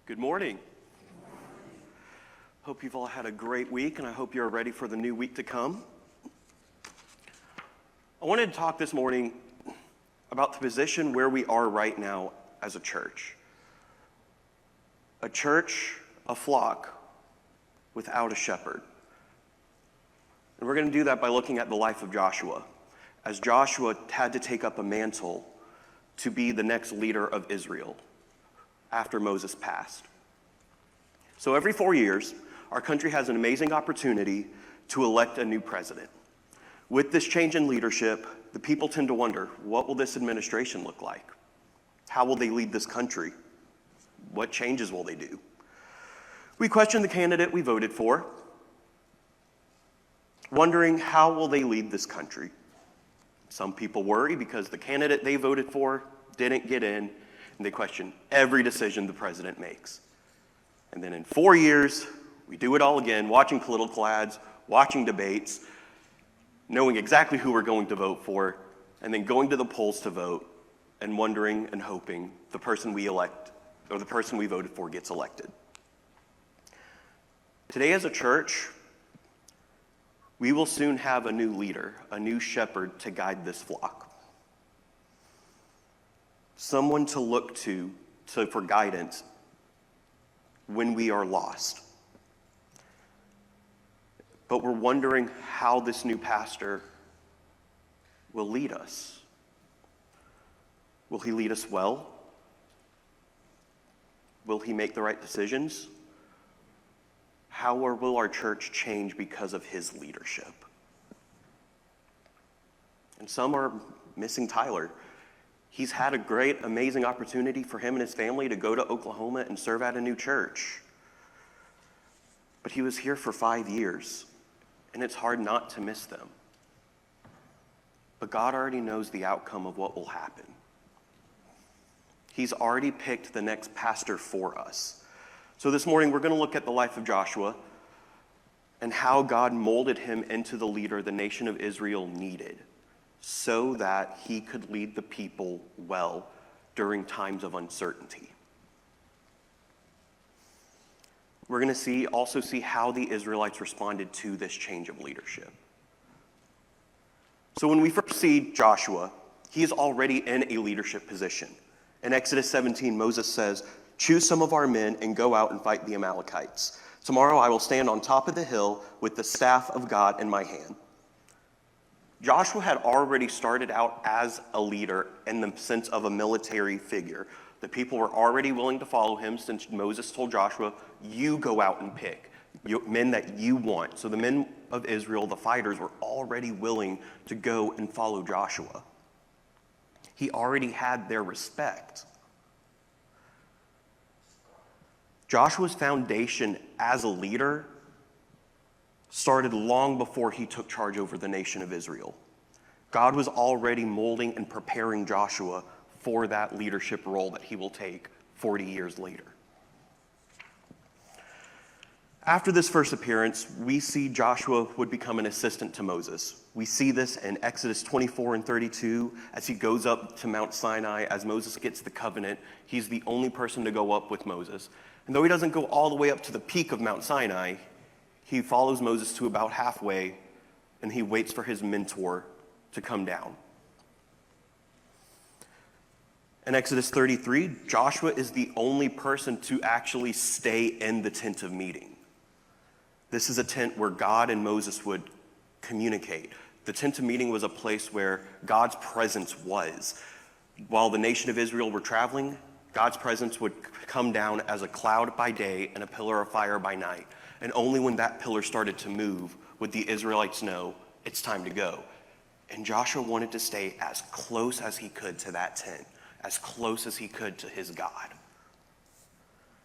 Good morning. Hope you've all had a great week, and I hope you're ready for the new week to come. I wanted to talk this morning about the position where we are right now as a church. A church, a flock, without a shepherd. And we're going to do that by looking at the life of Joshua, as Joshua had to take up a mantle to be the next leader of Israel after Moses passed. So every 4 years, our country has an amazing opportunity to elect a new president. With this change in leadership, the people tend to wonder, what will this administration look like? How will they lead this country? What changes will they do? We question the candidate we voted for, wondering how will they lead this country? Some people worry because the candidate they voted for didn't get in, and they question every decision the president makes. And then in 4 years, we do it all again, watching political ads, watching debates, knowing exactly who we're going to vote for, and then going to the polls to vote, and wondering and hoping the person we elect, or the person we voted for, gets elected. Today as a church, we will soon have a new leader, a new shepherd to guide this flock. Someone to look to for guidance when we are lost. But we're wondering how this new pastor will lead us. Will he lead us well? Will he make the right decisions? How will our church change because of his leadership? And some are missing Tyler. He's had a great, amazing opportunity for him and his family to go to Oklahoma and serve at a new church. But he was here for 5 years, and it's hard not to miss them. But God already knows the outcome of what will happen. He's already picked the next pastor for us. So this morning, we're going to look at the life of Joshua and how God molded him into the leader the nation of Israel needed, so that he could lead the people well during times of uncertainty. We're going to also see how the Israelites responded to this change of leadership. So when we first see Joshua, he is already in a leadership position. In Exodus 17, Moses says, "Choose some of our men and go out and fight the Amalekites. Tomorrow I will stand on top of the hill with the staff of God in my hand." Joshua had already started out as a leader in the sense of a military figure. The people were already willing to follow him since Moses told Joshua, you go out and pick men that you want. So the men of Israel, the fighters, were already willing to go and follow Joshua. He already had their respect. Joshua's foundation as a leader started long before he took charge over the nation of Israel. God was already molding and preparing Joshua for that leadership role that he will take 40 years later. After this first appearance, we see Joshua would become an assistant to Moses. We see this in Exodus 24 and 32 as he goes up to Mount Sinai. As Moses gets the covenant, he's the only person to go up with Moses. And though he doesn't go all the way up to the peak of Mount Sinai, he follows Moses to about halfway, and he waits for his mentor to come down. In Exodus 33, Joshua is the only person to actually stay in the tent of meeting. This is a tent where God and Moses would communicate. The tent of meeting was a place where God's presence was. While the nation of Israel were traveling, God's presence would come down as a cloud by day and a pillar of fire by night. And only when that pillar started to move would the Israelites know it's time to go. And Joshua wanted to stay as close as he could to that tent, as close as he could to his God.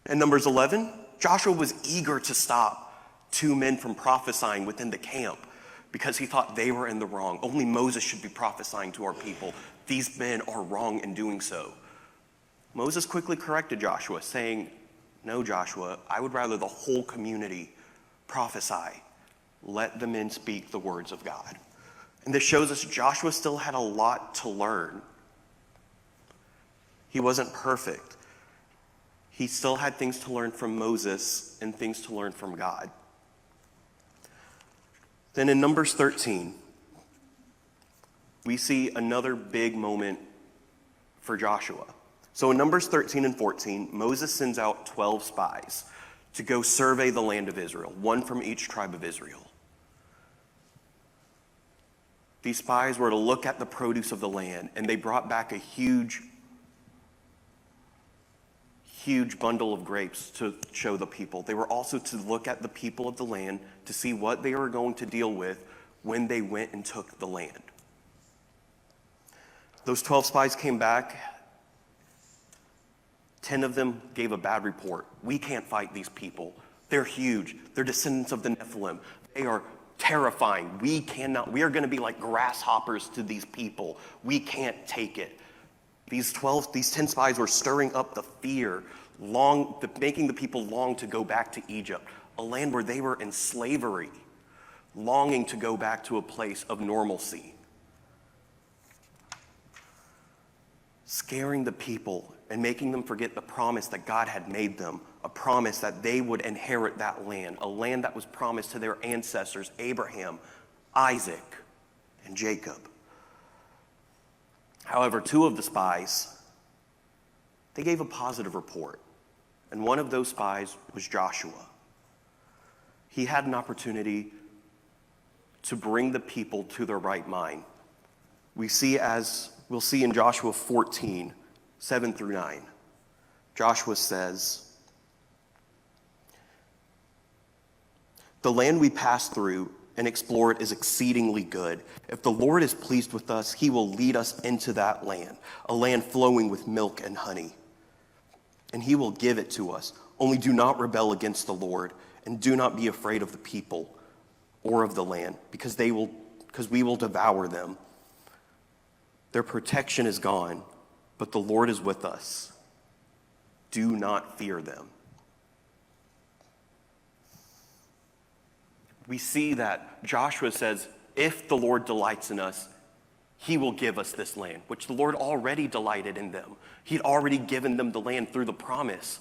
In Numbers 11, Joshua was eager to stop 2 men from prophesying within the camp because he thought they were in the wrong. Only Moses should be prophesying to our people. These men are wrong in doing so. Moses quickly corrected Joshua, saying, "No, Joshua, I would rather the whole community prophesy. Let the men speak the words of God." And this shows us Joshua still had a lot to learn. He wasn't perfect. he still had things to learn from Moses and things to learn from God. Then in Numbers 13, we see another big moment for Joshua. So in Numbers 13 and 14, Moses sends out 12 spies to go survey the land of Israel, one from each tribe of Israel. These spies were to look at the produce of the land, and they brought back a huge bundle of grapes to show the people. They were also to look at the people of the land to see what they were going to deal with when they went and took the land. Those 12 spies came back. 10 of them gave a bad report. We can't fight these people. They're huge. They're descendants of the Nephilim. They are terrifying. We are going to be like grasshoppers to these people. We can't take it. These 10 spies were stirring up the fear, making the people long to go back to Egypt, a land where they were in slavery, longing to go back to a place of normalcy. Scaring the people and making them forget the promise that God had made them, a promise that they would inherit that land, a land that was promised to their ancestors, Abraham, Isaac, and Jacob. However, 2 of the spies, they gave a positive report, and one of those spies was Joshua. He had an opportunity to bring the people to their right mind. We'll see in Joshua 14, 7 through 9. Joshua says, "The land we passed through and explored is exceedingly good. If the Lord is pleased with us, he will lead us into that land, a land flowing with milk and honey. And he will give it to us. Only do not rebel against the Lord, and do not be afraid of the people or of the land, because we will devour them. Their protection is gone, but the Lord is with us. Do not fear them." We see that Joshua says, if the Lord delights in us, he will give us this land, which the Lord already delighted in them. He'd already given them the land through the promise.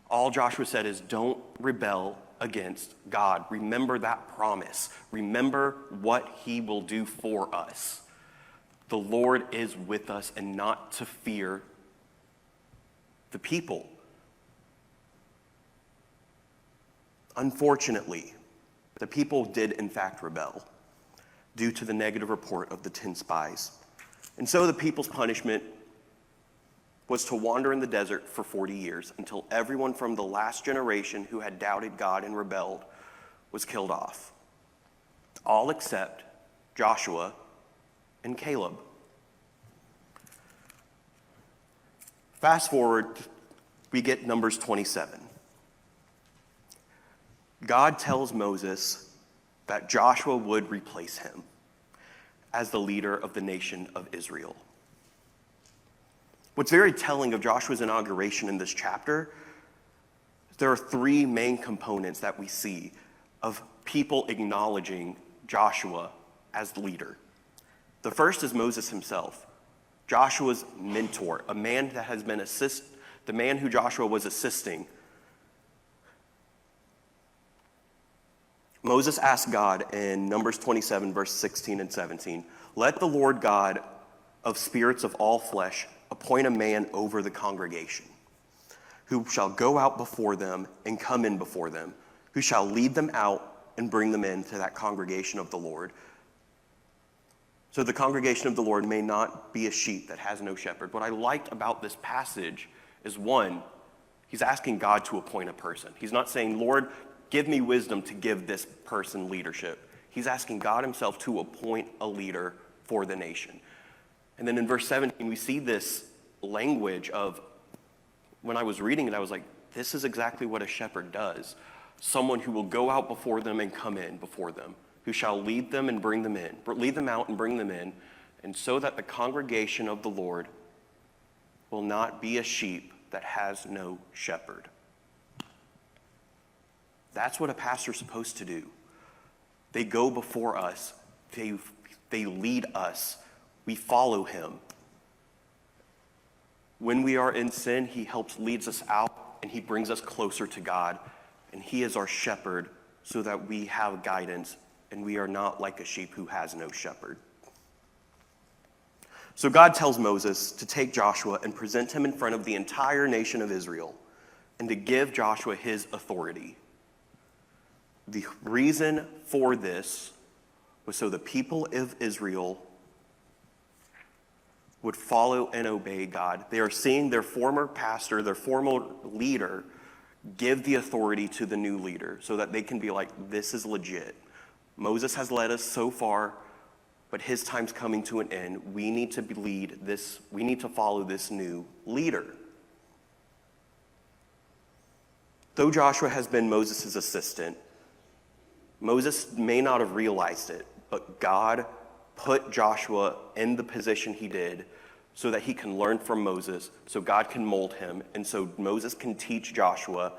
All Joshua said is, don't rebel against God. Remember that promise. Remember what he will do for us. The Lord is with us, and not to fear the people. Unfortunately, the people did in fact rebel due to the negative report of the 10 spies. And so the people's punishment was to wander in the desert for 40 years until everyone from the last generation who had doubted God and rebelled was killed off. All except Joshua and Caleb. Fast forward, we get Numbers 27. God tells Moses that Joshua would replace him as the leader of the nation of Israel. What's very telling of Joshua's inauguration in this chapter, there are 3 main components that we see of people acknowledging Joshua as the leader. The first is Moses himself, Joshua's mentor, a man that has been the man who Joshua was assisting. Moses asked God in Numbers 27, verse 16 and 17, "Let the Lord God of spirits of all flesh appoint a man over the congregation, who shall go out before them and come in before them, who shall lead them out and bring them into that congregation of the Lord. So the congregation of the Lord may not be a sheep that has no shepherd." What I liked about this passage is, one, he's asking God to appoint a person. He's not saying, "Lord, give me wisdom to give this person leadership." He's asking God himself to appoint a leader for the nation. And then in verse 17, we see this language of, when I was reading it, I was like, this is exactly what a shepherd does. Someone who will go out before them and come in before them, who shall lead them and bring them in, lead them out and bring them in, and so that the congregation of the Lord will not be a sheep that has no shepherd. That's what a pastor's supposed to do. They go before us. They lead us. We follow him. When we are in sin, he leads us out and he brings us closer to God, and he is our shepherd so that we have guidance and we are not like a sheep who has no shepherd. So God tells Moses to take Joshua and present him in front of the entire nation of Israel and to give Joshua his authority. The reason for this was so the people of Israel would follow and obey God. They are seeing their former pastor, their former leader, give the authority to the new leader so that they can be like, this is legit. Moses has led us so far, but his time's coming to an end. We need to lead this, we need to follow this new leader. Though Joshua has been Moses' assistant, Moses may not have realized it, but God put Joshua in the position he did so that he can learn from Moses, so God can mold him, and so Moses can teach Joshua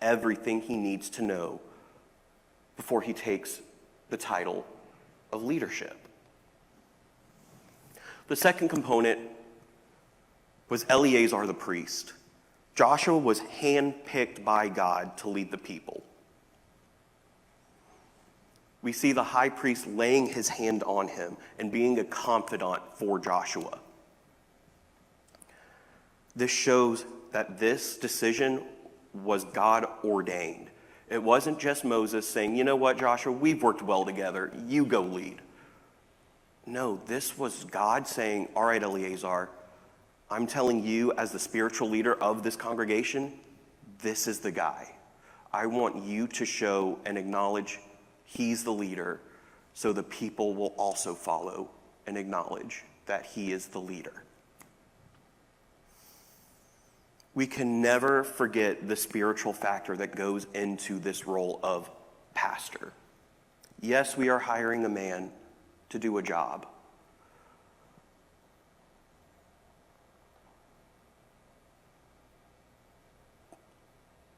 everything he needs to know before he takes the title of leadership. The second component was Eleazar the priest. Joshua was handpicked by God to lead the people. We see the high priest laying his hand on him and being a confidant for Joshua. This shows that this decision was God ordained. It wasn't just Moses saying, you know what, Joshua, we've worked well together, you go lead. No, this was God saying, all right, Eleazar, I'm telling you as the spiritual leader of this congregation, this is the guy. I want you to show and acknowledge he's the leader, so the people will also follow and acknowledge that he is the leader. We can never forget the spiritual factor that goes into this role of pastor. Yes, we are hiring a man to do a job.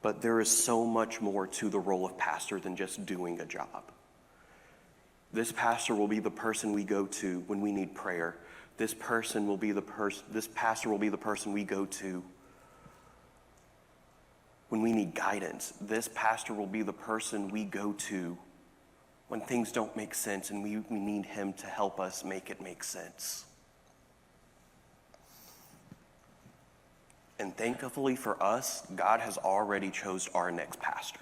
But there is so much more to the role of pastor than just doing a job. This pastor will be the person we go to when we need prayer. This pastor will be the person we go to when we need guidance. This pastor will be the person we go to when things don't make sense and we need him to help us make it make sense. And thankfully for us, God has already chosen our next pastor.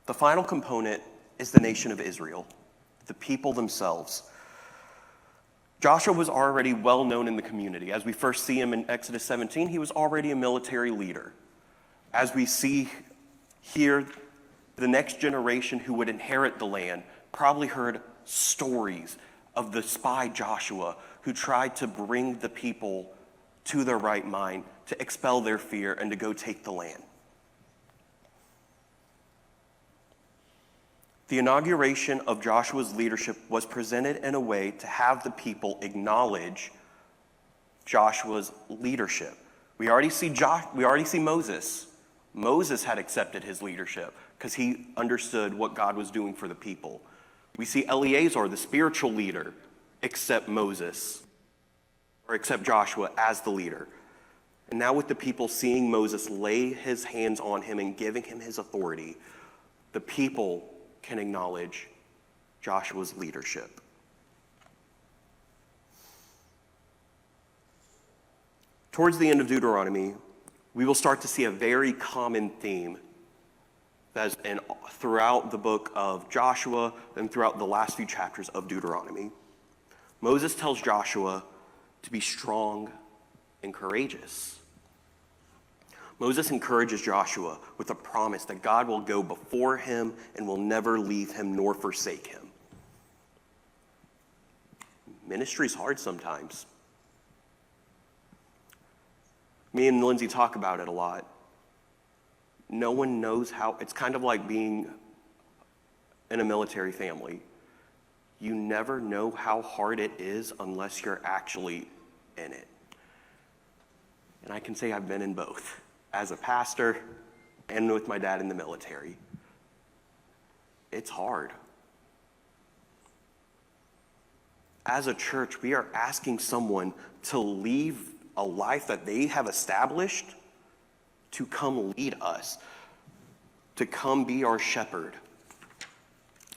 The final component is the nation of Israel, the people themselves. Joshua was already well known in the community. As we first see him in Exodus 17, he was already a military leader. As we see here, the next generation who would inherit the land probably heard stories of the spy Joshua who tried to bring the people to their right mind, to expel their fear, and to go take the land. The inauguration of Joshua's leadership was presented in a way to have the people acknowledge Joshua's leadership. We already see Moses. Moses had accepted his leadership because he understood what God was doing for the people. We see Eleazar, the spiritual leader, accept Joshua as the leader. And now with the people seeing Moses lay his hands on him and giving him his authority, the people can acknowledge Joshua's leadership. Towards the end of Deuteronomy, we will start to see a very common theme that is throughout the book of Joshua and throughout the last few chapters of Deuteronomy. Moses tells Joshua to be strong and courageous. Moses encourages Joshua with a promise that God will go before him and will never leave him nor forsake him. Ministry's hard sometimes. Me and Lindsay talk about it a lot. No one knows how, it's kind of like being in a military family. You never know how hard it is unless you're actually in it. And I can say I've been in both, as a pastor and with my dad in the military. It's hard. As a church, we are asking someone to leave a life that they have established to come lead us, to come be our shepherd.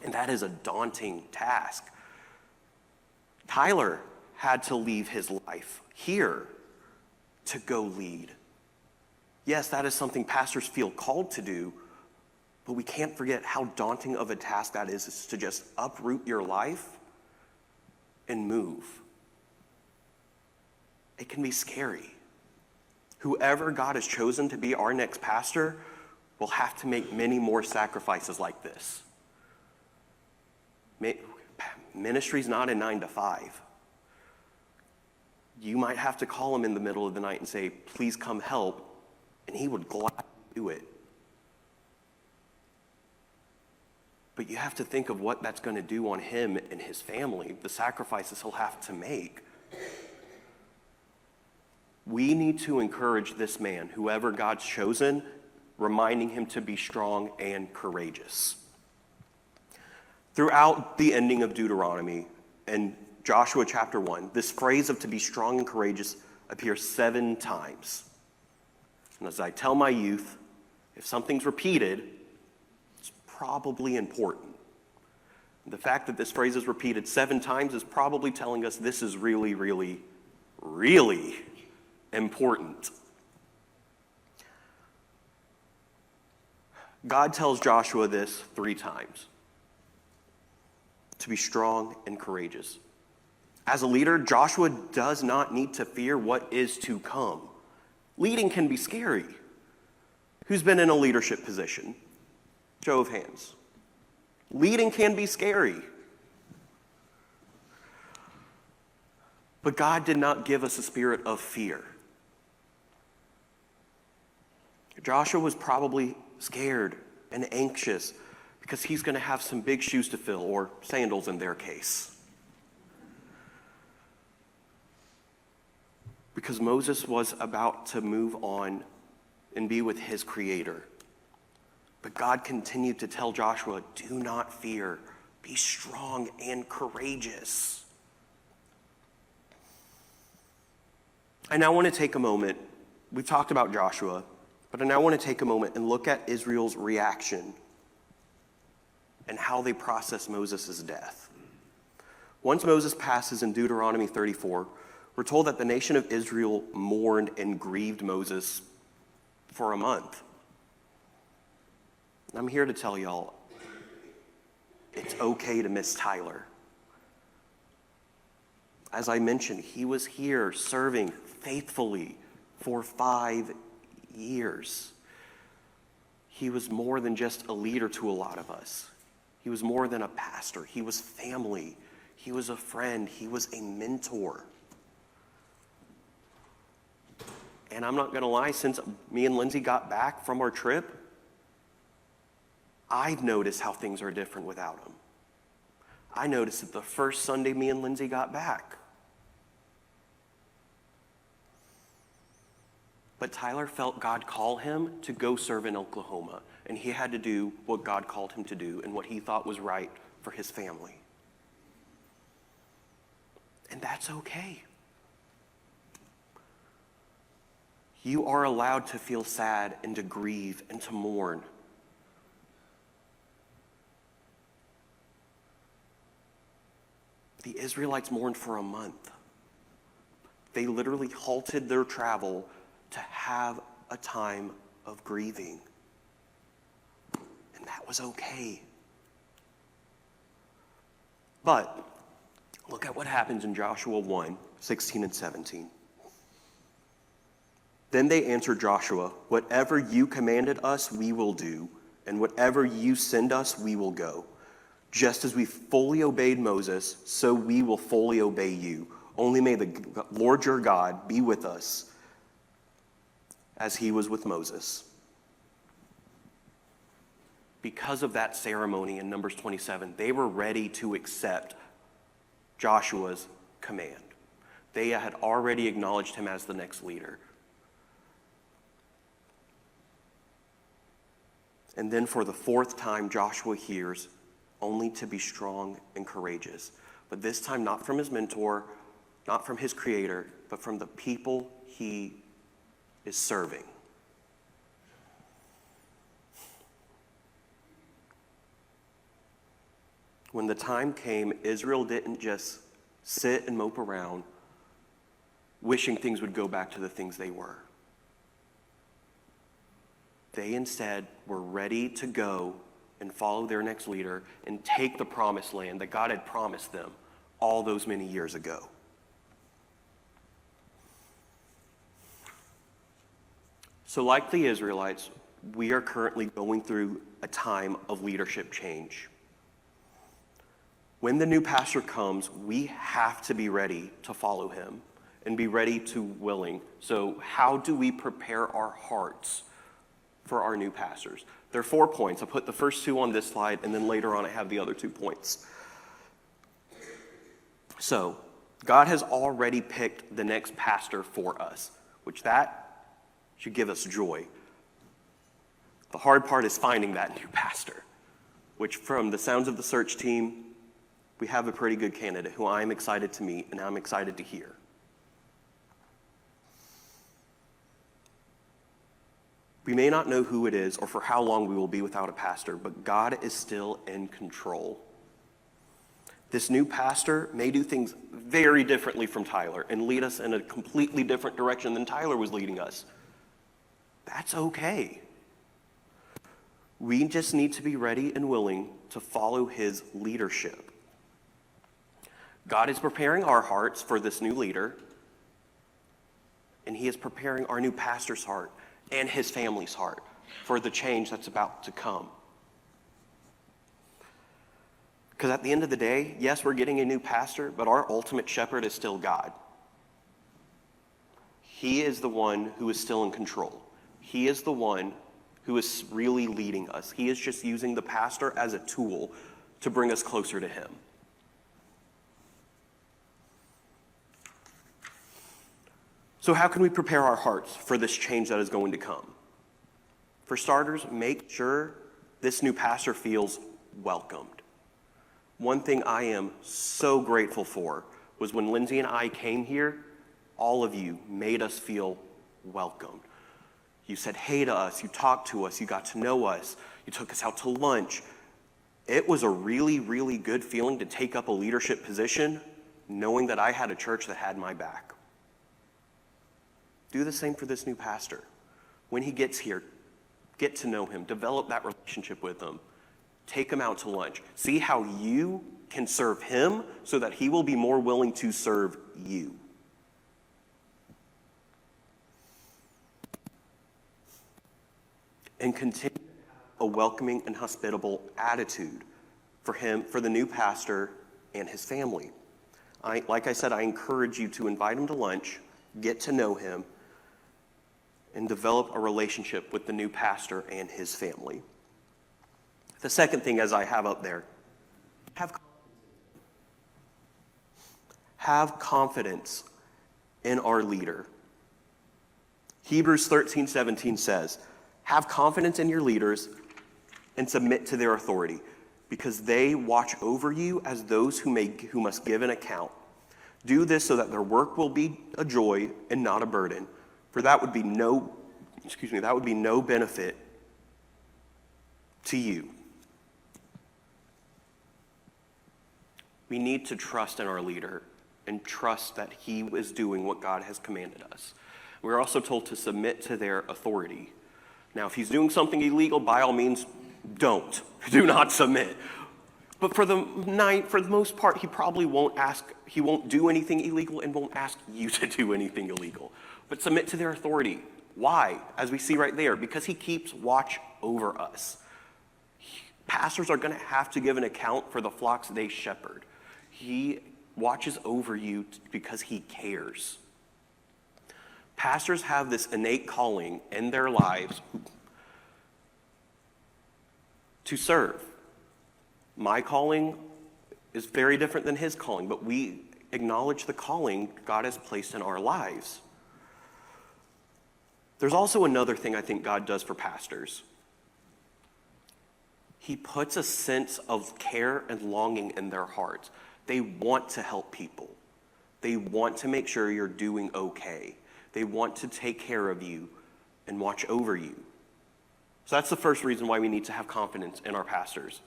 And that is a daunting task. Tyler had to leave his life here to go lead. Yes, that is something pastors feel called to do, but we can't forget how daunting of a task that is to just uproot your life and move. It can be scary. Whoever God has chosen to be our next pastor will have to make many more sacrifices like this. Ministry's not a 9 to 5. You might have to call him in the middle of the night and say, please come help, and he would gladly do it. But you have to think of what that's going to do on him and his family, the sacrifices he'll have to make. We need to encourage this man, whoever God's chosen, reminding him to be strong and courageous. Throughout the ending of Deuteronomy and Joshua chapter 1, this phrase of to be strong and courageous appears 7 times. And as I tell my youth, if something's repeated, it's probably important. The fact that this phrase is repeated 7 times is probably telling us this is really, really, really important. God tells Joshua this 3 times. To be strong and courageous. As a leader, Joshua does not need to fear what is to come. Leading can be scary. Who's been in a leadership position? Show of hands. Leading can be scary. But God did not give us a spirit of fear. Joshua was probably scared and anxious because he's going to have some big shoes to fill, or sandals in their case. Because Moses was about to move on and be with his Creator. But God continued to tell Joshua, do not fear, be strong and courageous. I now want to take a moment. We've talked about Joshua, but I now want to take a moment and look at Israel's reaction and how they process Moses' death. Once Moses passes in Deuteronomy 34, we're told that the nation of Israel mourned and grieved Moses for a month. And I'm here to tell y'all, it's okay to miss Tyler. As I mentioned, he was here serving faithfully for 5 years. He was more than just a leader to a lot of us. He was more than a pastor. He was family. He was a friend. He was a mentor. And I'm not going to lie, since me and Lindsay got back from our trip, I've noticed how things are different without him. I noticed it the first Sunday me and Lindsay got back. But Tyler felt God call him to go serve in Oklahoma, and he had to do what God called him to do and what he thought was right for his family. And that's okay. You are allowed to feel sad and to grieve and to mourn. The Israelites mourned for a month. They literally halted their travel to have a time of grieving. And that was okay. But look at what happens in Joshua 1, 16 and 17. Then they answered Joshua, whatever you commanded us, we will do, and whatever you send us, we will go. Just as we fully obeyed Moses, so we will fully obey you. Only may the Lord your God be with us as he was with Moses. Because of that ceremony in Numbers 27, they were ready to accept Joshua's command. They had already acknowledged him as the next leader. And then for the 4th time, Joshua hears only to be strong and courageous. But this time not from his mentor, not from his Creator, but from the people he is serving. When the time came, Israel didn't just sit and mope around, wishing things would go back to the things they were. They instead were ready to go and follow their next leader and take the promised land that God had promised them all those many years ago. So like the Israelites, we are currently going through a time of leadership change. When the new pastor comes, we have to be ready to follow him and be ready to willing. So how do we prepare our hearts for our new pastors? There are 4 points. I'll put the first 2 on this slide, and then later on I have the other 2 points. So God has already picked the next pastor for us, which that should give us joy. The hard part is finding that new pastor, which from the sounds of the search team, we have a pretty good candidate who I'm excited to meet and I'm excited to hear. We may not know who it is or for how long we will be without a pastor, but God is still in control. This new pastor may do things very differently from Tyler and lead us in a completely different direction than Tyler was leading us. That's okay. We just need to be ready and willing to follow his leadership. God is preparing our hearts for this new leader, and he is preparing our new pastor's heart and his family's heart for the change that's about to come. Because at the end of the day, yes, we're getting a new pastor, but our ultimate shepherd is still God. He is the one who is still in control. He is the one who is really leading us. He is just using the pastor as a tool to bring us closer to him. So how can we prepare our hearts for this change that is going to come? For starters, make sure this new pastor feels welcomed. One thing I am so grateful for was when Lindsay and I came here, all of you made us feel welcomed. You said hey to us, you talked to us, you got to know us, you took us out to lunch. It was a really, really good feeling to take up a leadership position knowing that I had a church that had my back. Do the same for this new pastor. When he gets here, get to know him, develop that relationship with him, take him out to lunch. See how you can serve him so that he will be more willing to serve you. And continue a welcoming and hospitable attitude for him, for the new pastor and his family. Like I said, I encourage you to invite him to lunch, get to know him, and develop a relationship with the new pastor and his family. The second thing, as I have up there, have confidence in our leader. Hebrews 13:17 says, have confidence in your leaders and submit to their authority, because they watch over you as those who must give an account. Do this so that their work will be a joy and not a burden, for that would be no benefit to you. We need to trust in our leader and trust that he is doing what God has commanded us. We're also told to submit to their authority. Now, if he's doing something illegal, by all means, don't. Do not submit. But for the most part, he probably won't do anything illegal and won't ask you to do anything illegal. But submit to their authority. Why? As we see right there, because he keeps watch over us. Pastors are going to have to give an account for the flocks they shepherd. He watches over you because he cares. Pastors have this innate calling in their lives to serve. My calling is very different than his calling, but we acknowledge the calling God has placed in our lives. There's also another thing I think God does for pastors. He puts a sense of care and longing in their hearts. They want to help people. They want to make sure you're doing okay. They want to take care of you and watch over you. So that's the first reason why we need to have confidence in our pastors.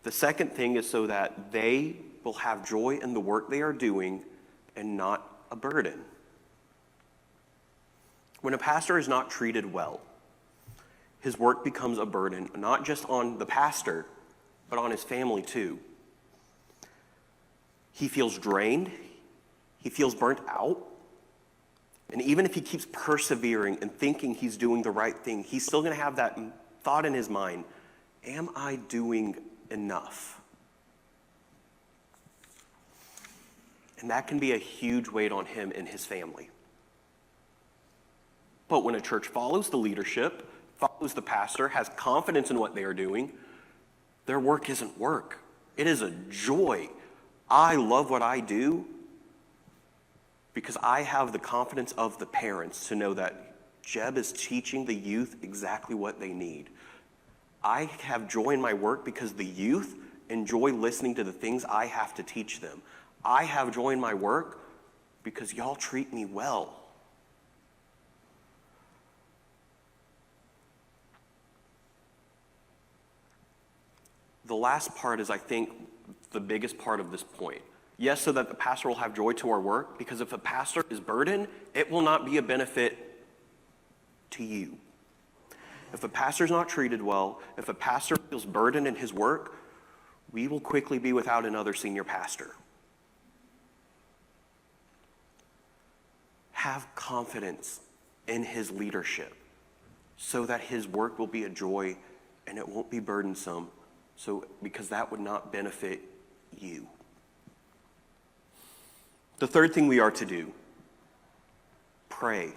The second thing is so that they will have joy in the work they are doing and not a burden. When a pastor is not treated well, his work becomes a burden, not just on the pastor, but on his family too. He feels drained, he feels burnt out, and even if he keeps persevering and thinking he's doing the right thing, he's still going to have that thought in his mind, am I doing enough? And that can be a huge weight on him and his family. But when a church follows the leadership, follows the pastor, has confidence in what they are doing, their work isn't work. It is a joy. I love what I do because I have the confidence of the parents to know that Jeb is teaching the youth exactly what they need. I have joy in my work because the youth enjoy listening to the things I have to teach them. I have joy in my work because y'all treat me well. The last part is, I think, the biggest part of this point. Yes, so that the pastor will have joy to our work, because if a pastor is burdened, it will not be a benefit to you. If a pastor is not treated well, if a pastor feels burdened in his work, we will quickly be without another senior pastor. Have confidence in his leadership so that his work will be a joy and it won't be burdensome, because that would not benefit you. The third thing we are to do, pray.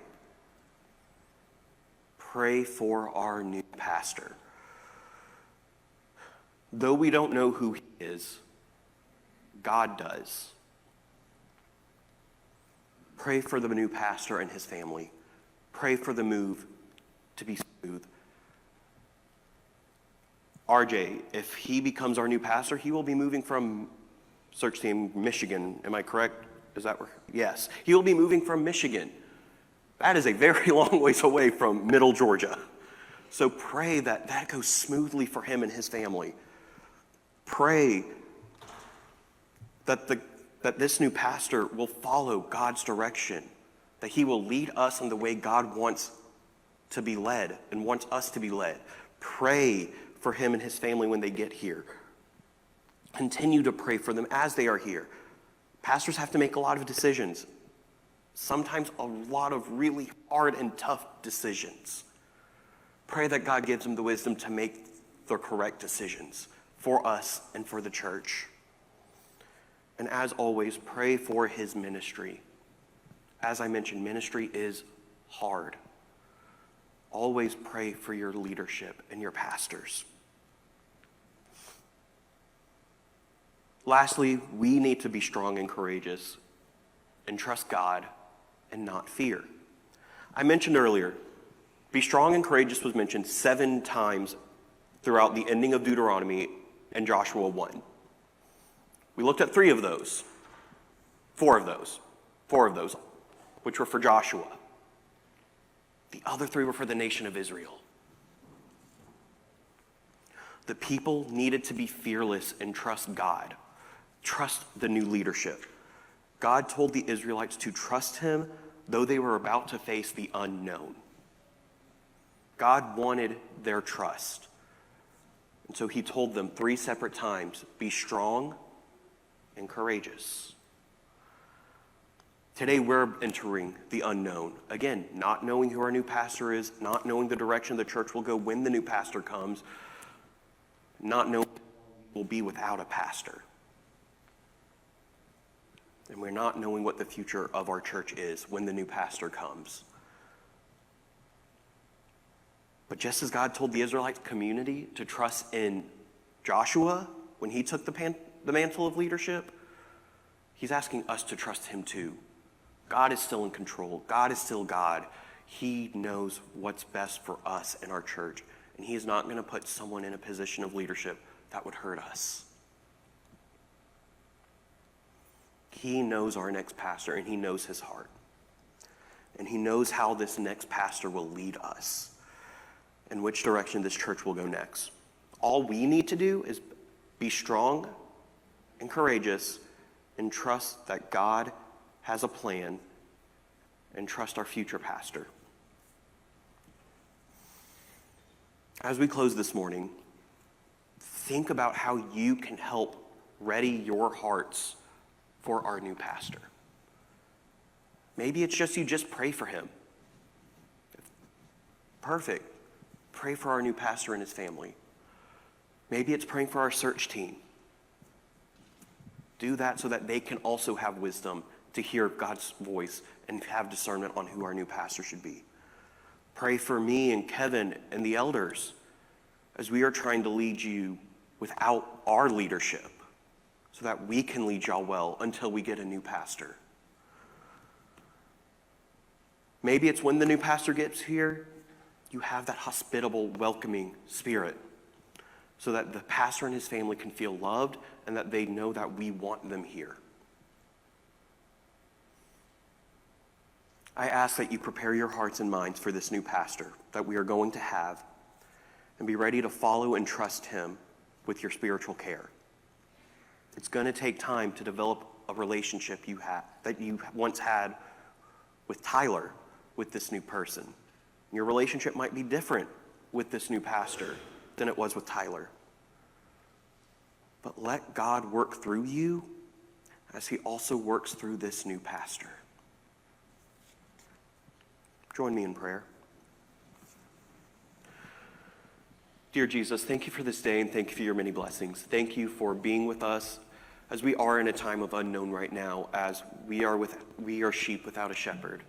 Pray for our new pastor. Though we don't know who he is, God does. Pray for the new pastor and his family. Pray for the move to be smooth. RJ, if he becomes our new pastor, he will be moving from search team Michigan. Am I correct? Is that where? Yes. He will be moving from Michigan. That is a very long ways away from Middle Georgia. So pray that that goes smoothly for him and his family. Pray that this new pastor will follow God's direction, that he will lead us in the way God wants to be led and wants us to be led. Pray for him and his family when they get here. Continue to pray for them as they are here. Pastors have to make a lot of decisions, sometimes a lot of really hard and tough decisions. Pray that God gives them the wisdom to make the correct decisions for us and for the church. And as always, pray for his ministry. As I mentioned, ministry is hard. Always pray for your leadership and your pastors. Lastly, we need to be strong and courageous and trust God and not fear. I mentioned earlier, be strong and courageous was mentioned 7 times throughout the ending of Deuteronomy and Joshua 1. We looked at 3 of those, 4 of those, which were for Joshua. The other 3 were for the nation of Israel. The people needed to be fearless and trust God. Trust the new leadership. God told the Israelites to trust him, though they were about to face the unknown. God wanted their trust. And so he told them 3 separate times, be strong and courageous. Today we're entering the unknown. Again, not knowing who our new pastor is, not knowing the direction the church will go when the new pastor comes, not knowing we'll be without a pastor. And we're not knowing what the future of our church is when the new pastor comes. But just as God told the Israelite community to trust in Joshua when he took the mantle of leadership, he's asking us to trust him too. God is still in control. God is still God. He knows what's best for us and our church. And he is not going to put someone in a position of leadership that would hurt us. He knows our next pastor and he knows his heart. and he knows how this next pastor will lead us and which direction this church will go next. All we need to do is be strong and courageous and trust that God has a plan and trust our future pastor. As we close this morning, think about how you can help ready your hearts for our new pastor. Maybe it's just you just pray for him. Perfect. Pray for our new pastor and his family. Maybe it's praying for our search team. Do that so that they can also have wisdom to hear God's voice and have discernment on who our new pastor should be. Pray for me and Kevin and the elders as we are trying to lead you without our leadership so that we can lead y'all well until we get a new pastor. Maybe it's when the new pastor gets here, you have that hospitable, welcoming spirit so that the pastor and his family can feel loved and that they know that we want them here. I ask that you prepare your hearts and minds for this new pastor that we are going to have and be ready to follow and trust him with your spiritual care. It's going to take time to develop a relationship that you once had with Tyler, with this new person. Your relationship might be different with this new pastor than it was with Tyler. But let God work through you as he also works through this new pastor. Join me in prayer. Dear Jesus, thank you for this day and thank you for your many blessings. Thank you for being with us as we are in a time of unknown right now, as we are sheep without a shepherd.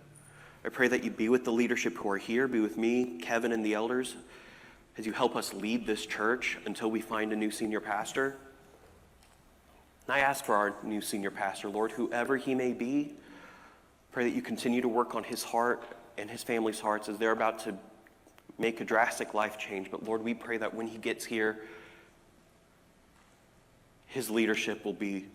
I pray that you be with the leadership who are here, be with me, Kevin, and the elders, as you help us lead this church until we find a new senior pastor. And I ask for our new senior pastor, Lord, whoever he may be, pray that you continue to work on his heart and his family's hearts as they're about to make a drastic life change. But Lord, we pray that when he gets here, his leadership will be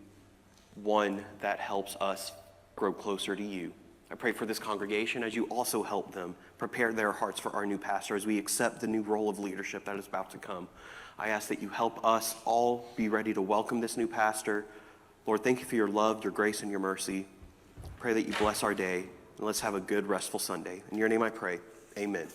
one that helps us grow closer to you. I pray for this congregation as you also help them prepare their hearts for our new pastor as we accept the new role of leadership that is about to come. I ask that you help us all be ready to welcome this new pastor. Lord, thank you for your love, your grace, and your mercy. Pray that you bless our day, and let's have a good, restful Sunday. In your name I pray, amen.